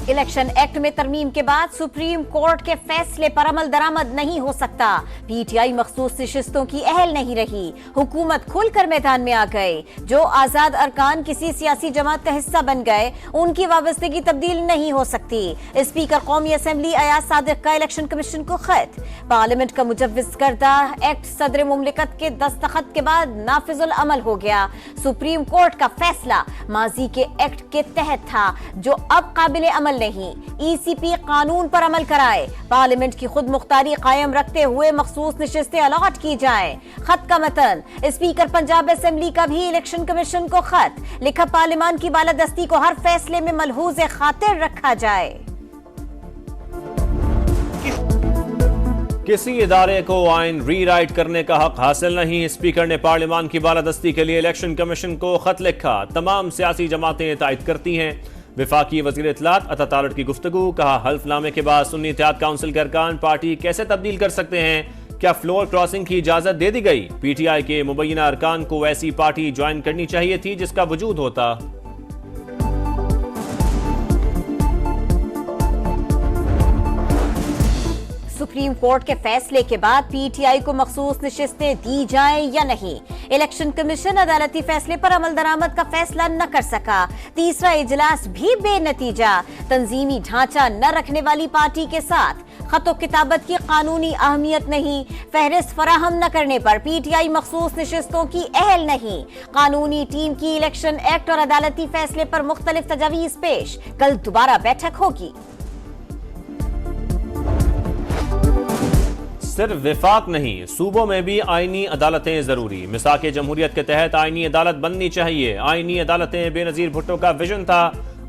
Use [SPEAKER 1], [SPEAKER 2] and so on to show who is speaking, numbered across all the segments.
[SPEAKER 1] Election act में तरमीम के बाद सुप्रीम कोर्ट के फैसले पर अमल दरामद नहीं हो सकता। पीटीआई मखसूस नशिस्तों की अहल नहीं रही, हुकूमत खुलकर मैदान में आ गए। जो आजाद अरकान किसी सियासी जमात का हिस्सा बन गए, उनकी वाबस्तगी तब्दील नहीं हो सकती। स्पीकर कौमी असम्बली अयाज सादिक का इलेक्शन कमीशन को खत। पार्लियामेंट का मुजव्विज करदा एक्ट सदर मुमलिकत के दस्तखत के बाद नाफिजुल अमल हो गया। सुप्रीम कोर्ट का फैसला माजी के एक्ट के तहत था, जो अब काबिल अमल नहीं। ईसीपी कानून पर अमल कराए। पार्लियामेंट की खुद मुख्तारी कायम रखते हुए मखसूस नशिस्तें अलॉट की जाएं। खत का मतन। स्पीकर पंजाब असेंबली का भी इलेक्शन कमीशन को खत लिखा, पार्लियामान की बालादस्ती को हर फैसले में मलहूज खातिर रखा जाए।
[SPEAKER 2] किसी इदारे को आइन रीराइट करने का हक हासिल नहीं। स्पीकर ने पार्लियामान की बालादस्ती के लिए इलेक्शन कमीशन को खत लिखा। तमाम सियासी जमातें तायद करती हैं। विफाकी वज़ीर इत्तलात अता तालट की गुफ्तगू। कहा, हल्फनामे के बाद सुन्नी इत्तेहाद काउंसिल के अरकान पार्टी कैसे तब्दील कर सकते हैं? क्या फ्लोर क्रॉसिंग की इजाजत दे दी गई? पीटीआई के मुबैना अरकान को ऐसी पार्टी ज्वाइन करनी चाहिए थी जिसका वजूद होता।
[SPEAKER 1] सुप्रीम कोर्ट के फैसले के बाद पीटीआई को मखसूस नशिस्तें दी जाएं या नहीं? इलेक्शन कमीशन अदालती फैसले पर अमल दरामद का फैसला न कर सका। तीसरा इजलास भी बेनतीजा। तंजीमी ढांचा न रखने वाली पार्टी के साथ खतो किताबत की कानूनी अहमियत नहीं। फहरिस्त फराहम न करने पर पीटीआई मखसूस नशिस्तों की अहल नहीं। कानूनी टीम की इलेक्शन एक्ट और अदालती फैसले पर मुख्तलिफ तजावीज पेश। कल दोबारा बैठक होगी।
[SPEAKER 2] सिर्फ विफाक नहीं, सूबों में भी आईनी अदालतें जरूरी। मिसाक जमहूरियत के तहत आईनी अदालत बननी चाहिए। आईनी अदालतें बेनजीर भुट्टो का विजन था।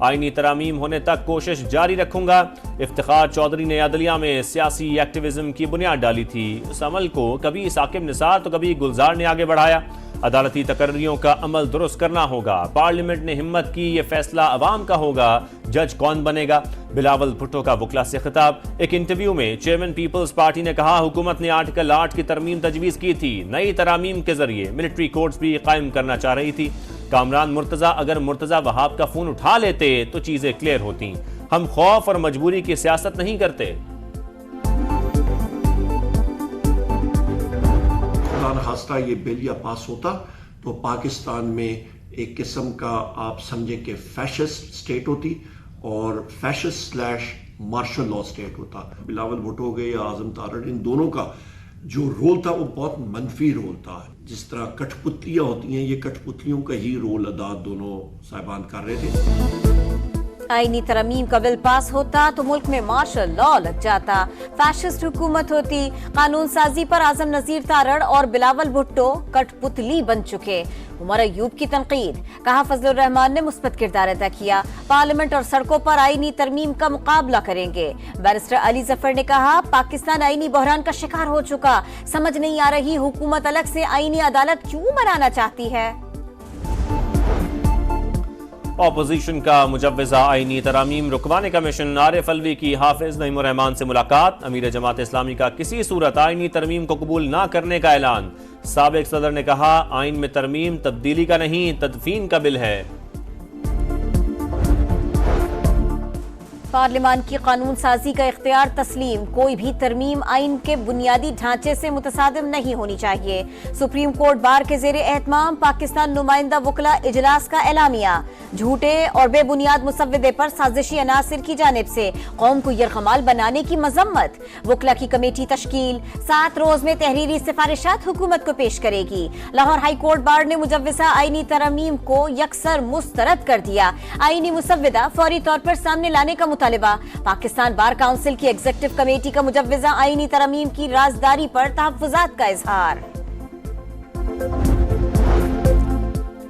[SPEAKER 2] आईनी तरामीम होने तक कोशिश जारी रखूंगा। इफ्तिखार चौधरी ने अदलिया में सियासी एक्टिविज्म की बुनियाद डाली थी। उस अमल को कभी साकिब निसार तो कभी गुलजार ने आगे बढ़ाया। अदालती तकर्रियों का अमल दुरुस्त करना होगा। पार्लियामेंट ने हिम्मत की, ये फैसला अवाम का होगा। जज कौन बनेगा? बिलावल भुट्टो का वकला से खिताब। एक इंटरव्यू में चेयरमैन पीपल्स पार्टी ने कहा, हुकूमत ने आर्टिकल 8 की तरमीम तजवीज की थी। नई तरामीम के जरिए मिलिट्री कोर्ट्स भी कायम करना चाह रही थी। कामरान मुर्तजा अगर मुर्तजा वहाब का फोन उठा लेते तो चीजें क्लियर होती। हम खौफ और मजबूरी की सियासत नहीं करते।
[SPEAKER 3] खास्ता ये बिल या पास होता तो पाकिस्तान में एक किस्म का आप समझे कि फैशिस्ट स्टेट होती और फैशिस्ट / मार्शल लॉ स्टेट होता। बिलावल भुट्टो हो गए या आजम तारड़, इन दोनों का जो रोल था वो बहुत मनफी रोल था। जिस तरह कठपुतलियां होती हैं, ये कठपुतलियों का ही रोल अदा दोनों साहिबान कर रहे थे।
[SPEAKER 1] आईनी तरमीम का बिल पास होता तो मुल्क में मार्शल लॉ लग जाता। फैशिस्ट हुकूमत होती। कानून साजी पर आजम नजीर तारड़ और बिलावल भुट्टो कठपुतली बन चुके। उमर अयूब की तनकीद। कहा, फजलुर रहमान ने मुस्बत किरदार अदा किया। पार्लियामेंट और सड़कों पर आईनी तरमीम का मुकाबला करेंगे। बैरिस्टर अली जफर ने कहा, पाकिस्तान आईनी बहरान का शिकार हो चुका। समझ नहीं आ रही हुकूमत अलग से आईनी अदालत क्यों बनाना चाहती है।
[SPEAKER 2] अपोजिशन का मुजव्विजा आईनी तरामीम रुकवाने का मिशन। आरिफ अलवी की हाफिज नईमुर रहमान से मुलाकात। अमीर जमात इस्लामी का किसी सूरत आईनी तरमीम को कबूल ना करने का ऐलान। साबिक सदर ने कहा, आइन में तरमीम तब्दीली का नहीं, तदफीन का बिल है।
[SPEAKER 1] पार्लियामान की कानून साजी का इख्तियार तस्लीम। कोई भी तरमीम आइन के बुनियादी ढांचे से मुतसादिम नहीं होनी चाहिए। सुप्रीम कोर्ट बार के जेर एहतमाम पाकिस्तान नुमाइंदा वकला इजलास का एलामिया। झूठे और बेबुनियाद मुसव्विदे पर साजिशी अनासिर की जानिब से कौम को यरगमाल बनाने की मजम्मत। वकला की कमेटी तश्कील। 7 रोज में तहरीरी सिफारिशात हुकूमत को पेश करेगी। लाहौर हाई कोर्ट बार ने मुजव्विजा आईनी तरमीम को यकसर मुस्तरद कर दिया। आईनी मुसव्विदा फौरी तौर पर सामने लाने का मुतालिबा। पाकिस्तान बार काउंसिल की एग्जीक्यूटिव कमेटी का मुजव्विजा आईनी तरमीम की राजदारी पर तहफ्फुजात का इजहार।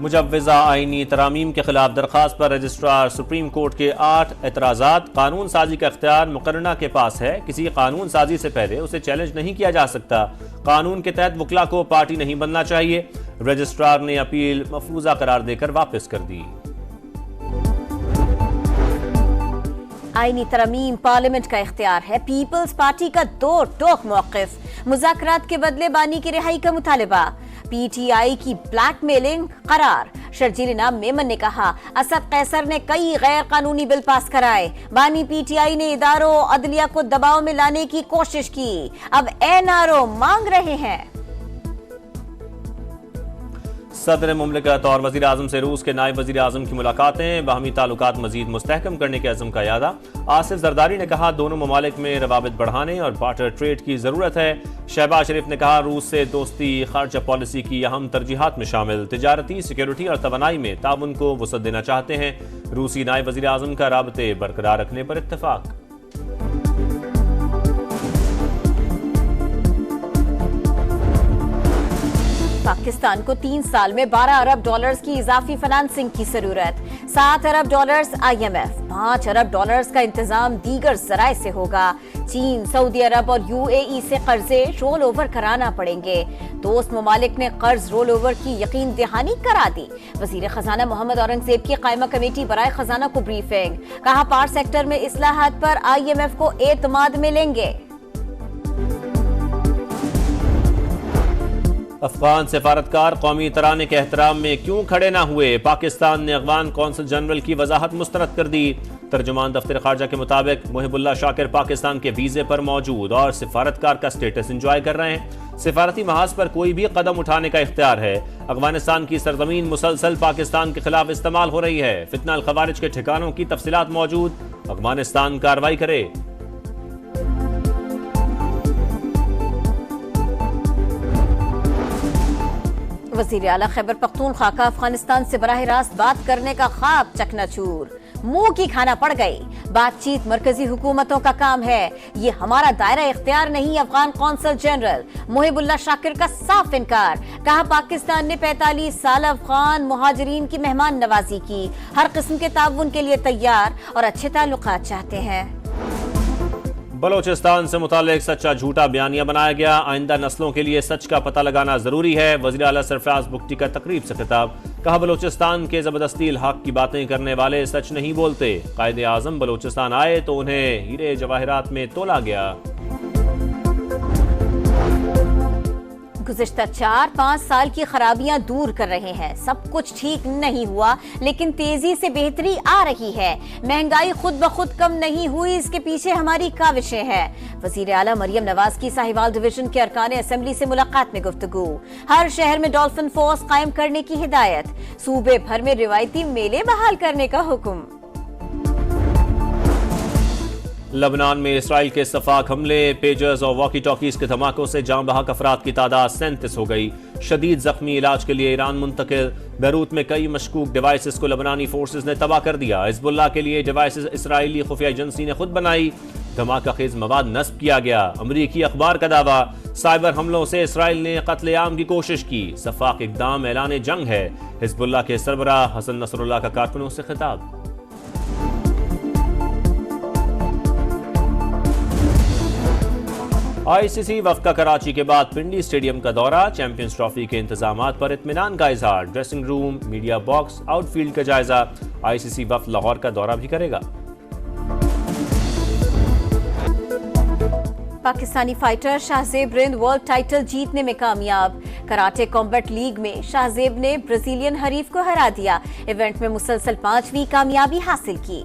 [SPEAKER 2] मुजव्विजा आईनी तरामीम के खिलाफ दरखास्त पर रजिस्ट्रार सुप्रीम कोर्ट के 8 एतराज़ात। कानून साजी का इख्तियार मुकर्रना के पास है। किसी कानून साजी से पहले उसे चैलेंज नहीं किया जा सकता। कानून के तहत वकला को पार्टी नहीं बनना चाहिए। रजिस्ट्रार ने अपील मफरूजा करार देकर वापस कर दी।
[SPEAKER 1] आईनी तरमीम पार्लियामेंट का इख्तियार है। पीपल्स पार्टी का दो टोक मौक़िफ। मुज़ाकरात के बदले बानी की रिहाई का मुतालिबा। पीटीआई की ब्लैकमेलिंग करार। शर्जील इनाम मेमन ने कहा, असद कैसर ने कई गैर कानूनी बिल पास कराए। बानी पीटीआई ने इदारों अदलिया को दबाव में लाने की कोशिश की, अब एनआरओ मांग रहे हैं।
[SPEAKER 2] सदर मुमलिकत और वज़ीर आज़म से रूस के नायब वज़ीर आज़म की मुलाकातें, बाहमी ताल्लुकात मज़ीद मुस्तहकम करने के अज़्म का यादा। आसिफ जरदारी ने कहा, दोनों ममालिक में रवाबित बढ़ाने और बार्टर ट्रेड की ज़रूरत है। शहबाज शरीफ ने कहा, रूस से दोस्ती ख़ारजा पॉलिसी की अहम तरजीहात में शामिल तिजारती, सिक्योरिटी और तवानाई में ताउन को वसअत देना चाहते हैं। रूसी नायब वज़ीर आज़म का राबते बरकरार रखने पर इत्तफ़ाक़।
[SPEAKER 1] पाकिस्तान को 3 साल में 12 अरब डॉलर्स की इजाफी फाइनेंसिंग की जरूरत। 7 अरब डॉलर्स IMF, 5 अरब डॉलर्स का इंतजाम दीगर जराए से होगा। चीन, सऊदी अरब और UAE से कर्जे रोल ओवर कराना पड़ेंगे। दोस्त ममालिक ने कर्ज रोल ओवर की यकीन दहानी करा दी। वजीर खजाना मोहम्मद औरंगजेब की कायमा कमेटी बराए खजाना को ब्रीफिंग, कहा पावर सेक्टर में इस्लाहात पर IMF को एतमाद में लेंगे।
[SPEAKER 2] अफगान सिफारतकार कौमी तराने के एहतराम में क्यों खड़े ना हुए? पाकिस्तान ने अफगान कौंसल जनरल की वजाहत मुस्तरद कर दी। तर्जुमान दफ्तर खारजा के मुताबिक मुहिबुल्लाह शाकिर पाकिस्तान के वीजे पर मौजूद और सिफारतकार का स्टेटस एंजॉय कर रहे हैं। सिफारती महाज पर कोई भी कदम उठाने का इख्तियार है। अफगानिस्तान की सरजमीन मुसलसल पाकिस्तान के खिलाफ इस्तेमाल हो रही है। फितना अल खवारिज के ठिकानों की तफसीलात मौजूद, अफगानिस्तान कार्रवाई करे।
[SPEAKER 1] वज़ीर आला खैबर पख्तूनख्वा का अफगानिस्तान से बराह रास्त बात करने का ख्वाब चकनाचूर, मुंह की खाना पड़ गई। बातचीत मरकजी हुकूमतों का काम है, ये हमारा दायरा इख्तियार नहीं। अफगान कौंसल जनरल मुहिबुल्लाह शाकिर का साफ इनकार, कहा पाकिस्तान ने 45 साल अफगान मुहाजिरीन की मेहमान नवाजी की, हर किस्म के ताउन के लिए तैयार और अच्छे ताल्लुकात चाहते हैं।
[SPEAKER 2] बलोचिस्तान से मुतालिक सच्चा झूठा बयानिया बनाया गया, आइंदा नस्लों के लिए सच का पता लगाना जरूरी है। वज़ीर आला सरफराज बुगटी का तकरीब से खिताब, कहा बलोचिस्तान के जबरदस्ती इल्हाक की बातें करने वाले सच नहीं बोलते। कायदे आज़म बलोचिस्तान आए तो उन्हें हीरे जवाहरात में तोला गया।
[SPEAKER 1] गुज़िश्ता 4-5 साल की खराबियां दूर कर रहे हैं। सब कुछ ठीक नहीं हुआ, लेकिन तेजी से बेहतरी आ रही है। महंगाई खुद ब खुद कम नहीं हुई, इसके पीछे हमारी काविशें हैं। वज़ीर आला मरियम नवाज की साहिवाल डिवीजन के अरकान असेंबली से मुलाकात में गुफ्तगू, हर शहर में डॉल्फिन फोर्स कायम करने की हिदायत, सूबे भर में रिवायती मेले बहाल करने का हुक्म।
[SPEAKER 2] लबनान में इसराइल के सफाक हमले, पेजर्स और वॉकी टॉकीज के धमाकों से जान बहक अफराद की तादाद 37 हो गई। शदीद जख्मी इलाज के लिए ईरान मुंतकिल। बैरूत में कई मशकूक डिवाइसेस को लबनानी फोर्सेस ने तबाह कर दिया। हिजबुल्लाह के लिए डिवाइसेस इसराइली खुफिया एजेंसी ने खुद बनाई। धमाका खेज मवाद नस्ब किया गया। अमरीकी अखबार का दावा, साइबर हमलों से इसराइल ने कत्लेआम की कोशिश की। सफाक इकदाम ऐलान जंग है। हिजबुल्लाह के सरबराह हसन नसरुल्लाह का कारकुनों से खिताब। ICC वफ्द का कराची के बाद पिंडी स्टेडियम का दौरा, चैंपियंस ट्रॉफी के इंतजामात पर इत्मीनान का इजहार। Dressing room, media box, outfield का जायजा। ICC वफ्द लाहौर का दौरा भी करेगा।
[SPEAKER 1] Pakistani fighter Shahzeb Rind world title जीतने में कामयाब। कराटे कॉम्बैट लीग में शाहजेब ने ब्राजीलियन हरीफ को हरा दिया। इवेंट में मुसलसल 5वीं कामयाबी हासिल की।